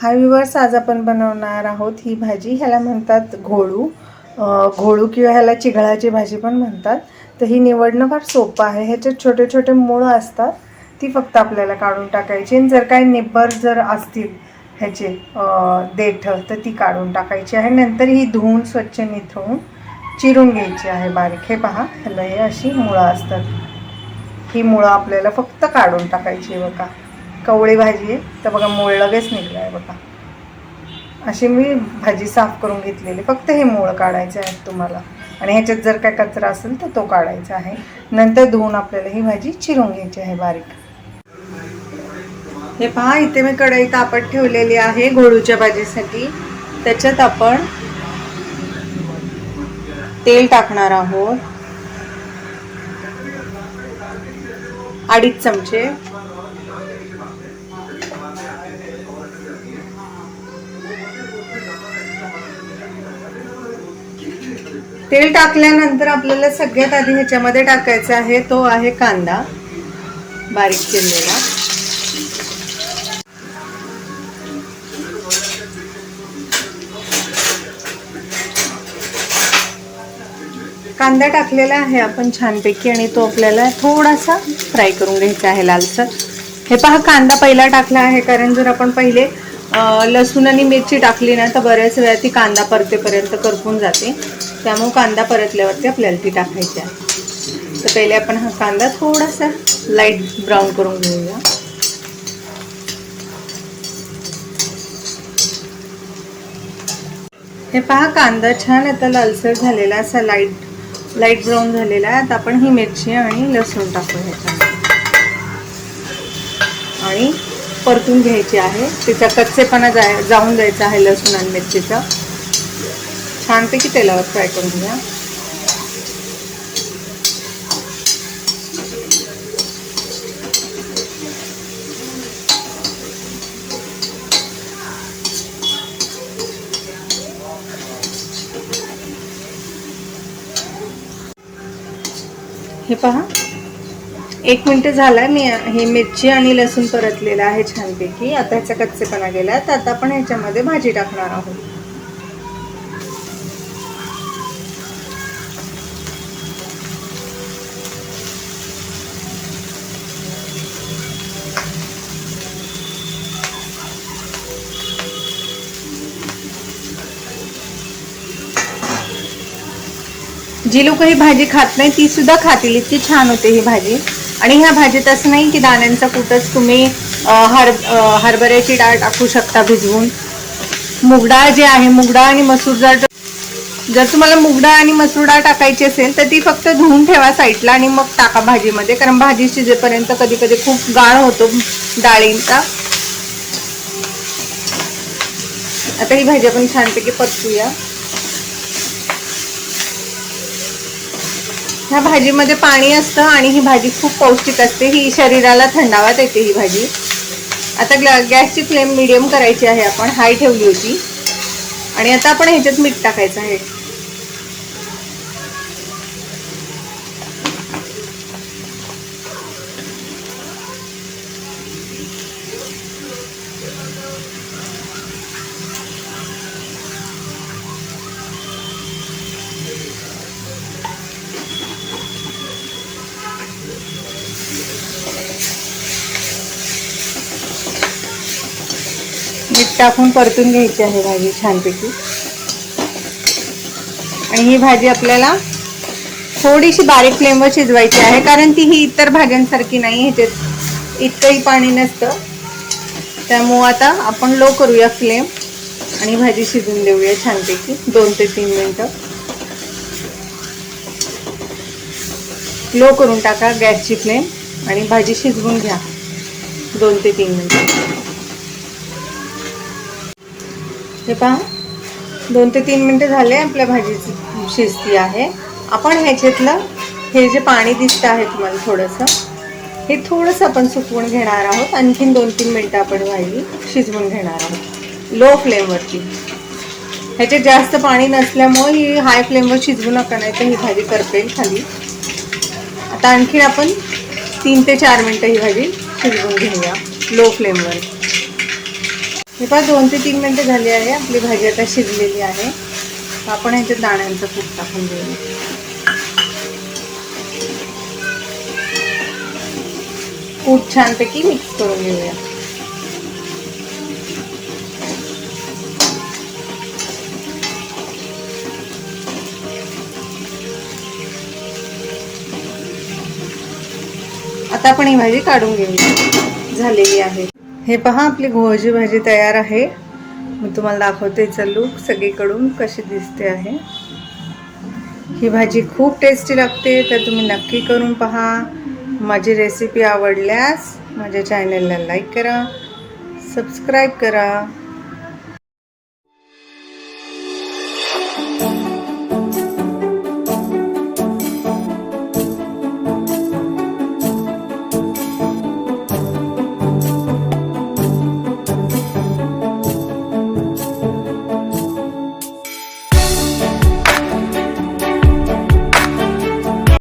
हाय viewers, आज आपण बनवणार आहोत ही भाजी. ह्याला म्हणतात घोळू. घोळू किंवा ह्याला चिघळाची भाजी पण म्हणतात. तर ही निवडणं फार सोपं आहे. ह्याच्यात छोटे छोटे मुळं असतात, ती फक्त आपल्याला काढून टाकायची. आणि जर काही निब्बर जर असतील ह्याचे देठं, तर ती काढून टाकायची आहे. नंतर ही धुवून स्वच्छ निथळून चिरून घ्यायची आहे बारीक. हे पहा, ह्याला हे अशी मुळं असतात. ही मुळं आपल्याला फक्त काढून टाकायची आहे. बघा, कवळी भाजी आहे तर बघा मूळ लगेच निघलं आहे. बघा, अशी मी भाजी साफ करून घेतलेली. फक्त हे मूळ काढायचे आहेत तुम्हाला. आणि ह्याच्यात जर काय कचरा असेल तर तो काढायचा आहे. नंतर धुवून आपल्याला ही भाजी चिरून घ्यायची आहे बारीक. हे पहा, इथे मी कढई तापत ठेवलेली आहे घोळूच्या भाजीसाठी. त्याच्यात आपण तेल टाकणार आहोत, 2.5 चमचे. तेल टाकल्यानंतर आपल्याला सगळ्यात आधी ह्याच्यामध्ये टाकायचा आहे तो आहे कांदा बारीक चिरलेला. कांदा टाकलेला आहे आपण छानपैकी, आणि तो आपल्याला थोडासा फ्राय करून घ्यायचा आहे लालसर. हे पहा, कांदा पहिला टाकला आहे कारण जर आपण पहिले लसूण आणि मिरची टाकली ना तर बऱ्याच वेळा ती कांदा परतेपर्यंत करपून जाते. त्यामुळे कांदा परतल्यावरती आपल्याला ती टाकायची आहे. तर पहिले आपण हा कांदा थोडासा लाईट ब्राऊन करून घेऊया. हे पहा, कांदा छान आता लालसर झालेला, असा लाईट ब्राऊन झालेला आहे. आता आपण ही मिरची आणि लसूण टाकू ह्याच्यामध्ये आणि परतून घ्यायची आहे. त्याचा कच्चेपणा जाऊन द्यायचा आहे लसूण आणि मिरचीचा. छानपैकी तेलावर फ्राय करून घ्या. हे पहा, 1 मिनिट झालाय. मी हे मिरची आणि लसूण परतलेलं आहे छानपैकी. आता ह्याचा कच्चेपणा गेला. तर आता आपण ह्याच्यामध्ये भाजी टाकणार आहोत. जी लोक ही भाजी खात नाही ती सुद्धा खातील, इतकी छान होते ही भाजी. आणि ह्या भाजीत असं नाही की दाण्यांचा कुटच, तुम्ही हरभऱ्याची डाळ टाकू शकता भिजवून. मूगडाळ जे आहे, मूगडाळ आणि मसूर डाळ, जर तुम्हाला मूगडाळ आणि मसूर डाळ टाकायची असेल तर ती फक्त धुवून ठेवा साईडला आणि मग टाका भाजीमध्ये. कारण भाजी शिजेपर्यंत कधी कधी खूप गाळ होतो डाळींचा. आता ही भाजी आपण छानपैकी परतूया. ह्या भाजीमध्ये पाणी असतं आणि ही भाजी खूप पौष्टिक असते. ही शरीराला थंडावा देते ही भाजी. आता गॅसची फ्लेम मीडियम करायची आहे. आपण हाय ठेवली होती. आणि आता आपण ह्याच्यात मीठ टाकायचं आहे. मीठ टाकून परतून घ्यायची आहे भाजी छानपैकी. आणि ही भाजी आपल्याला थोडीशी बारीक फ्लेमवर शिजवायची आहे, कारण ती ही इतर भाज्यांसारखी नाही, ह्याच्यात इतकंही पाणी नसतं. त्यामुळं आता आपण लो करूया फ्लेम आणि भाजी शिजवून देऊया छानपैकी 2 ते 3 मिनिटं. लो करून टाका गॅसची फ्लेम आणि भाजी शिजवून घ्या 2 ते 3 मिनिटं. हे पहा, 2 ते 3 मिनिटं झाले, आपल्या भाजीची शिजती आहे. आपण ह्याच्यातलं हे जे पाणी दिसतं आहे तुम्हाला थोडंसं, हे थोडंसं आपण सुकवून घेणार आहोत. आणखीन 2-3 मिनिटं आपण भाजी शिजवून घेणार आहोत लो फ्लेमवरती. ह्याच्यात जास्त पाणी नसल्यामुळे ही हाय फ्लेमवर शिजवू नका, नाही तर ही भाजी करपेल खाली. आता आणखीन आपण 3 ते 4 मिनिटं ही भाजी शिजवून घेऊया लो फ्लेमवर. हे पहा 2 ते 3 मिनटं झाली आहे. आपली भाजी आता शिजलेली आहे. आपण ह्याच्यात दाण्यांचं कूट टाकून देऊया. कूट छानपैकी मिक्स करून घेऊया. आता आपण ही भाजी काढून घेऊया. झालेली आहे. हे पहा आपली घोळची भाजी तयार आहे. मी तुम्हाला दाखवते लूक सगळीकडून कशी दिसते आहे. ही भाजी खूप टेस्टी लागते, तर तुम्ही नक्की करून पहा. माझी रेसिपी आवडल्यास माझ्या चॅनलला लाईक करा, सबस्क्राईब करा.